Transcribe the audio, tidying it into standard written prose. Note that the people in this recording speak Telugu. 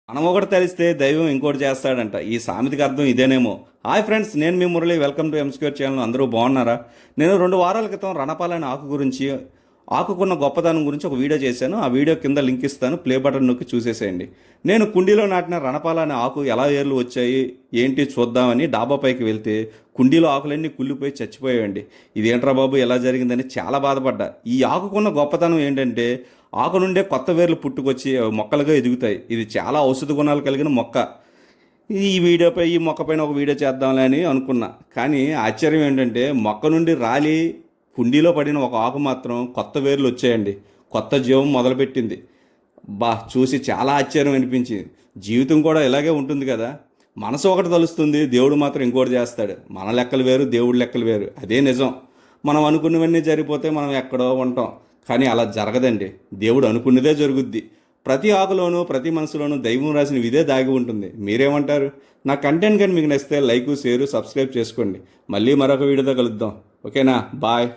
మనం ఒకటి తెలిస్తే దైవం ఇంకోటి చేస్తాడంట. ఈ సామెతకి అర్థం ఇదేనేమో. హాయ్ ఫ్రెండ్స్, నేను మీ Murali. Welcome to Mscure channel. అందరూ బాగున్నారా? నేను 2 వారాల క్రితం రణపాలని ఆకు గురించి, ఆకుకున్న గొప్పదనం గురించి ఒక వీడియో చేశాను. ఆ వీడియో కింద లింక్ ఇస్తాను, ప్లే బటన్ నొక్కి చూసేసేయండి. నేను కుండీలో నాటిన రణపాల అనే ఆకు ఎలా ఏర్లు వచ్చాయి ఏంటి చూద్దామని డాబా పైకి వెళ్తే కుండీలో ఆకులన్నీ కుళ్ళిపోయి చచ్చిపోయాయండి. ఇదేంట్రా బాబు ఎలా జరిగిందని చాలా బాధపడ్డా. ఈ ఆకుకున్న గొప్పతనం ఏంటంటే ఆకు నుండే కొత్త వేర్లు పుట్టుకొచ్చి మొక్కలుగా ఎదుగుతాయి. ఇది చాలా ఔషధ గుణాలు కలిగిన మొక్క. ఈ మొక్క పైన ఒక వీడియో చేద్దాంలే అని అనుకున్నా. కానీ ఆశ్చర్యం ఏంటంటే మొక్క నుండి రాలి కుండీలో పడిన ఒక ఆకు మాత్రం కొత్త వేర్లు వచ్చాయండి. కొత్త జీవం మొదలుపెట్టింది. చూసి చాలా ఆశ్చర్యం అనిపించింది. జీవితం కూడా ఇలాగే ఉంటుంది కదా. మనసు ఒకటి తలుస్తుంది, దేవుడు మాత్రం ఇంకోటి చేస్తాడు. మన లెక్కలు వేరు, దేవుడి లెక్కలు వేరు. అదే నిజం. మనం అనుకున్నవన్నీ జరిగిపోతే మనం ఎక్కడో ఉంటాం. కానీ అలా జరగదండి. దేవుడు అనుకున్నదే జరుగుద్ది. ప్రతి ఆకులోనూ ప్రతి మనసులోనూ దైవం రాసిన ఇదే దాగి ఉంటుంది. మీరేమంటారు? నా కంటెంట్ కానీ మీకు నచ్చితే లైక్, షేర్, సబ్స్క్రైబ్ చేసుకోండి. మళ్ళీ మరొక వీడియోతో కలుద్దాం. ఓకేనా? బాయ్.